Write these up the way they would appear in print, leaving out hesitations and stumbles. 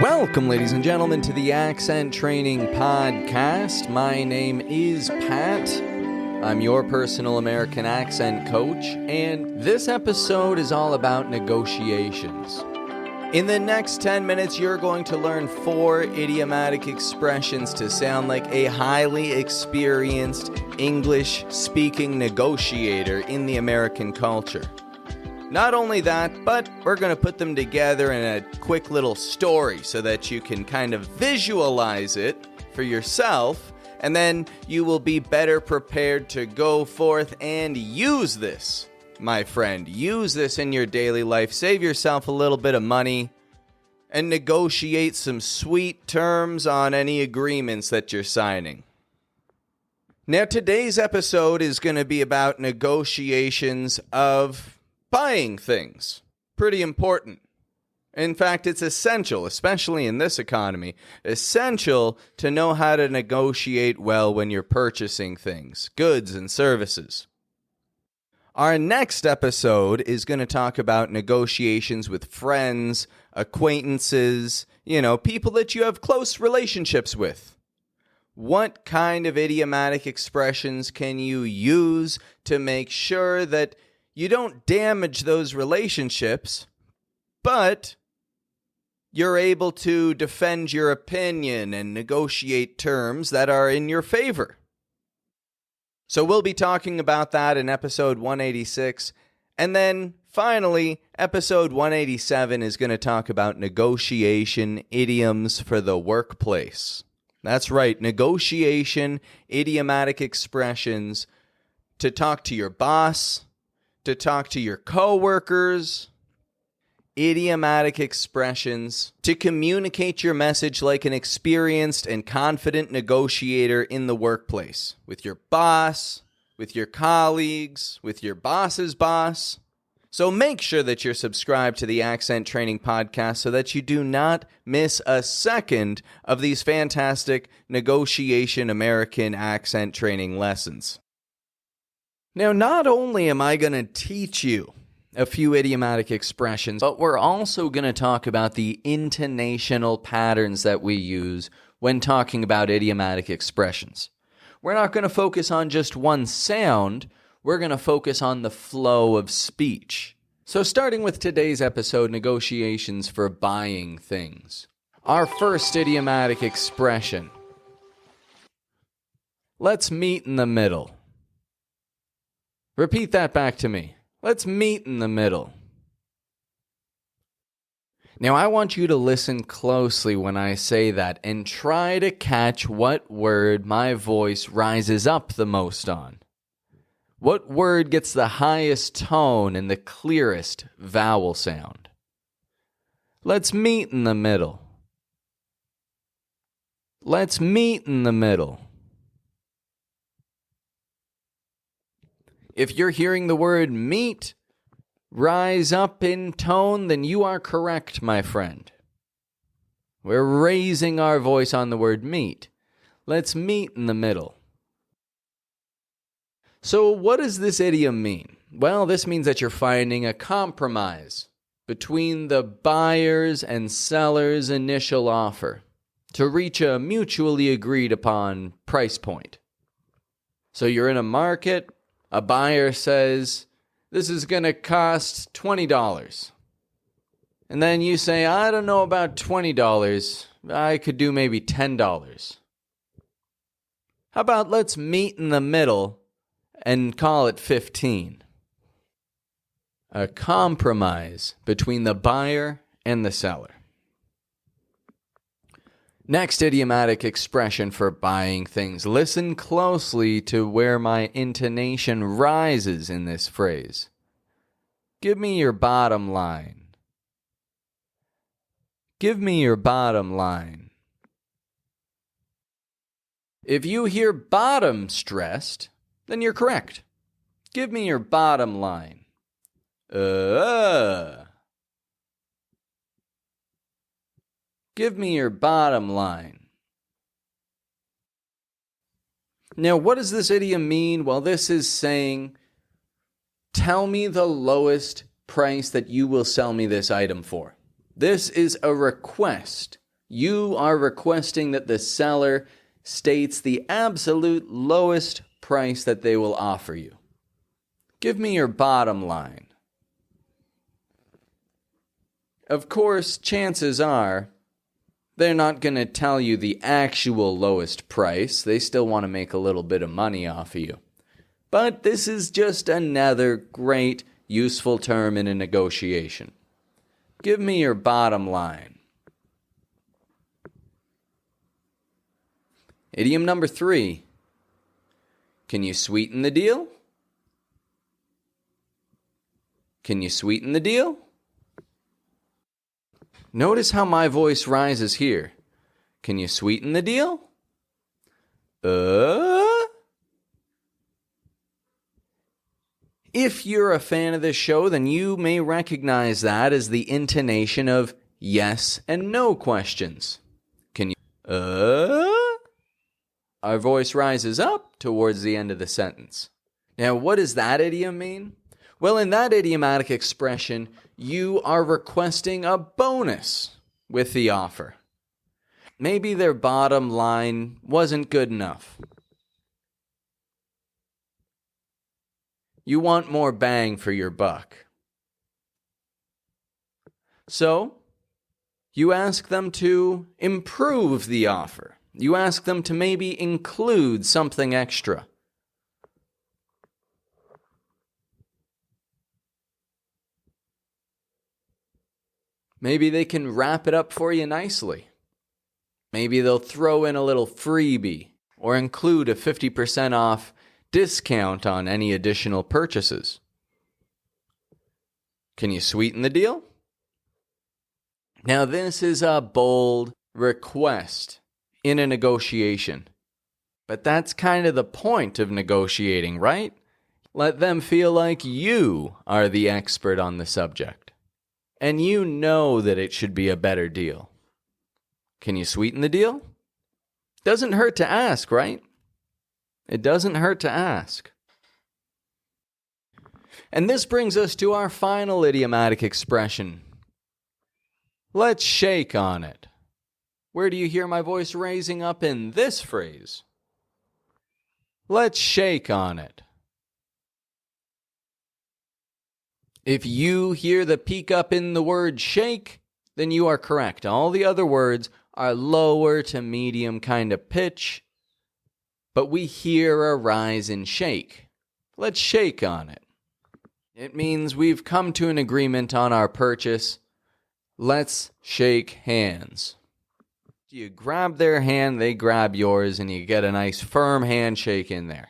Welcome, ladies and gentlemen, to the Accent Training Podcast. My name is Pat. I'm your personal American accent coach, and this episode is all about negotiations. In the next 10 minutes, you're going to learn 4 idiomatic expressions to sound like a highly experienced English-speaking negotiator in the American culture. Not only that, but we're going to put them together in a quick little story so that you can kind of visualize it for yourself, and then you will be better prepared to go forth and use this, my friend. Use this in your daily life. Save yourself a little bit of money and negotiate some sweet terms on any agreements that you're signing. Now, today's episode is going to be about negotiations of buying things. Pretty important. In fact, it's essential, especially in this economy, essential to know how to negotiate well when you're purchasing things, goods and services. Our next episode is going to talk about negotiations with friends, acquaintances, people that you have close relationships with. What kind of idiomatic expressions can you use to make sure that you don't damage those relationships, but you're able to defend your opinion and negotiate terms that are in your favor? So we'll be talking about that in episode 186. And then finally, episode 187 is going to talk about negotiation idioms for the workplace. That's right, negotiation idiomatic expressions to talk to your boss, to talk to your coworkers, idiomatic expressions to communicate your message like an experienced and confident negotiator in the workplace, with your boss, with your colleagues, with your boss's boss. So make sure that you're subscribed to the Accent Training Podcast so that you do not miss a second of these fantastic negotiation American accent training lessons. Now, not only am I going to teach you a few idiomatic expressions, but we're also going to talk about the intonational patterns that we use when talking about idiomatic expressions. We're not going to focus on just one sound. We're going to focus on the flow of speech. So starting with today's episode, negotiations for buying things. Our first idiomatic expression. Let's meet in the middle. Repeat that back to me. Let's meet in the middle. Now, I want you to listen closely when I say that and try to catch what word my voice rises up the most on. What word gets the highest tone and the clearest vowel sound? Let's meet in the middle. Let's meet in the middle. If you're hearing the word meet rise up in tone, then you are correct, my friend. We're raising our voice on the word meet. Let's meet in the middle. So what does this idiom mean? Well, this means that you're finding a compromise between the buyer's and seller's initial offer to reach a mutually agreed upon price point. So you're in a market. A buyer says, this is going to cost $20. And then you say, I don't know about $20. I could do maybe $10. How about let's meet in the middle and call it 15? A compromise between the buyer and the seller. Next idiomatic expression for buying things. Listen closely to where my intonation rises in this phrase. Give me your bottom line. Give me your bottom line. If you hear bottom stressed, then you're correct. Give me your bottom line. Give me your bottom line. Now, what does this idiom mean? Well, this is saying, tell me the lowest price that you will sell me this item for. This is a request You are requesting that the seller states the absolute lowest price that they will offer you. Give me your bottom line. Of course, chances are they're not going to tell you the actual lowest price. They still want to make a little bit of money off of you. But this is just another great, useful term in a negotiation. Give me your bottom line. Idiom number 3. Can you sweeten the deal? Can you sweeten the deal? Notice how my voice rises here. Can you sweeten the deal? If you're a fan of this show, then you may recognize that as the intonation of yes and no questions. Can you, Our voice rises up towards the end of the sentence. Now, what does that idiom mean? Well, in that idiomatic expression, you are requesting a bonus with the offer. Maybe their bottom line wasn't good enough. You want more bang for your buck. So, you ask them to improve the offer. You ask them to maybe include something extra. Maybe they can wrap it up for you nicely. Maybe they'll throw in a little freebie or include a 50% off discount on any additional purchases. Can you sweeten the deal? Now, this is a bold request in a negotiation. But that's kind of the point of negotiating, right? Let them feel like you are the expert on the subject. And you know that it should be a better deal. Can you sweeten the deal? Doesn't hurt to ask, right? It doesn't hurt to ask. And this brings us to our final idiomatic expression. Let's shake on it. Where do you hear my voice raising up in this phrase? Let's shake on it. If you hear the peak up in the word shake, then you are correct. All the other words are lower to medium kind of pitch, but we hear a rise in shake. Let's shake on it. It means we've come to an agreement on our purchase. Let's shake hands. You grab their hand, they grab yours, and you get a nice firm handshake in there.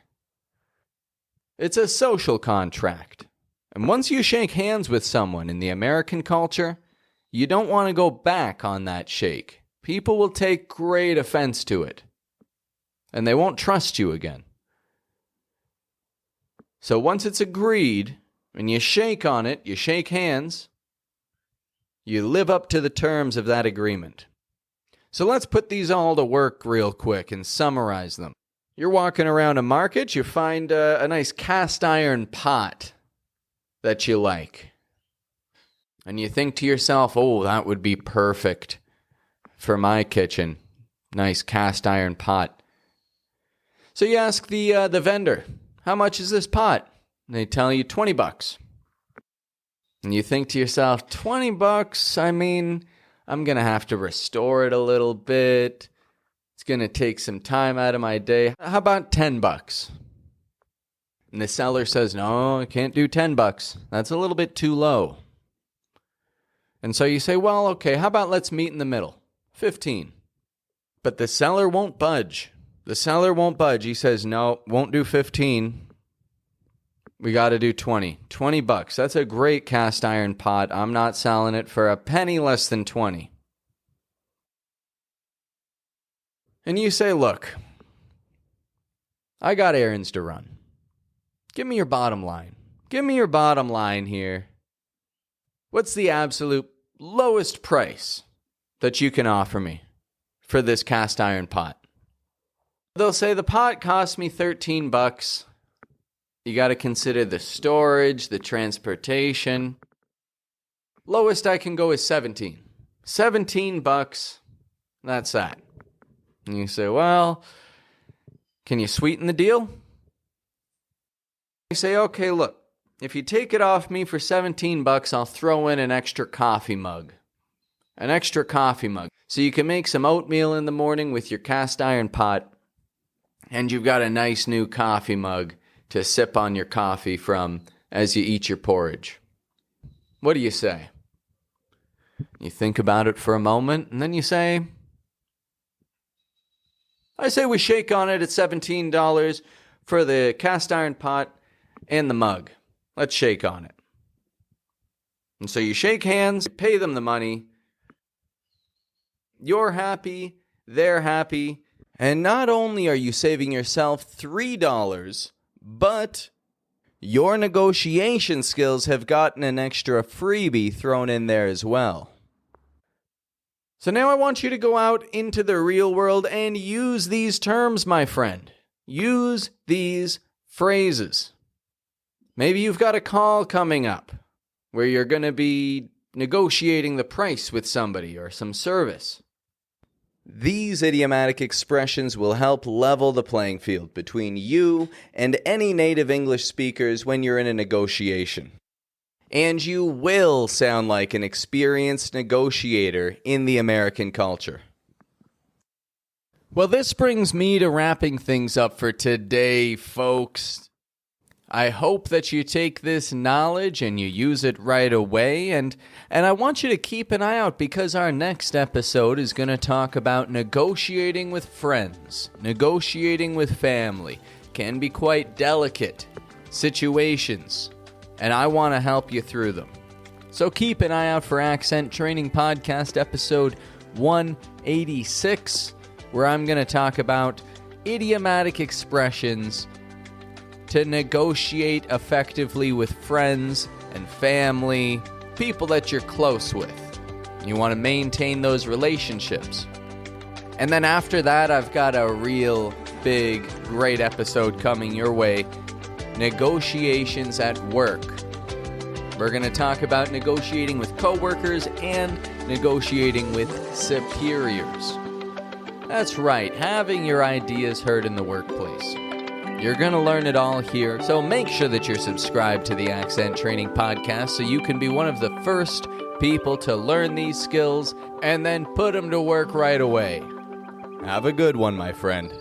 It's a social contract. And once you shake hands with someone in the American culture, you don't want to go back on that shake. People will take great offense to it. And they won't trust you again. So once it's agreed, and you shake on it, you shake hands, you live up to the terms of that agreement. So let's put these all to work real quick and summarize them. You're walking around a market, you find a nice cast iron pot that you like. And you think to yourself, oh, that would be perfect for my kitchen. Nice cast iron pot. So you ask the vendor, how much is this pot? And they tell you $20. And you think to yourself, $20? I mean, I'm going to have to restore it a little bit. It's going to take some time out of my day. How about $10? And the seller says, no, I can't do $10. That's a little bit too low. And so you say, well, okay, how about let's meet in the middle? 15. But the seller won't budge. The seller won't budge. He says, no, won't do 15. We got to do 20. $20. That's a great cast iron pot. I'm not selling it for a penny less than 20. And you say, look, I got errands to run. Give me your bottom line. Give me your bottom line here. What's the absolute lowest price that you can offer me for this cast iron pot? They'll say the pot cost me $13. You got to consider the storage, the transportation. Lowest I can go is 17. $17. That's that. And you say, well, can you sweeten the deal? You say, okay, look, if you take it off me for $17, I'll throw in an extra coffee mug. An extra coffee mug. So you can make some oatmeal in the morning with your cast iron pot, and you've got a nice new coffee mug to sip on your coffee from as you eat your porridge. What do you say? You think about it for a moment, and then you say, I say we shake on it at $17 for the cast iron pot and the mug. Let's shake on it. And so you shake hands, you pay them the money. You're happy, they're happy, and not only are you saving yourself $3, but your negotiation skills have gotten an extra freebie thrown in there as well. So now I want you to go out into the real world and use these terms, my friend. Use these phrases. Maybe you've got a call coming up where you're going to be negotiating the price with somebody or some service. These idiomatic expressions will help level the playing field between you and any native English speakers when you're in a negotiation. And you will sound like an experienced negotiator in the American culture. Well, this brings me to wrapping things up for today, folks. I hope that you take this knowledge and you use it right away, and I want you to keep an eye out because our next episode is going to talk about negotiating with friends, negotiating with family. Can be quite delicate situations, and I want to help you through them. So keep an eye out for Accent Training Podcast episode 186, where I'm going to talk about idiomatic expressions to negotiate effectively with friends and family, people that you're close with. You want to maintain those relationships. And then after that, I've got a real big, great episode coming your way. Negotiations at work. We're going to talk about negotiating with coworkers and negotiating with superiors. That's right, having your ideas heard in the workplace. You're going to learn it all here, so make sure that you're subscribed to the Accent Training Podcast so you can be one of the first people to learn these skills and then put them to work right away. Have a good one, my friend.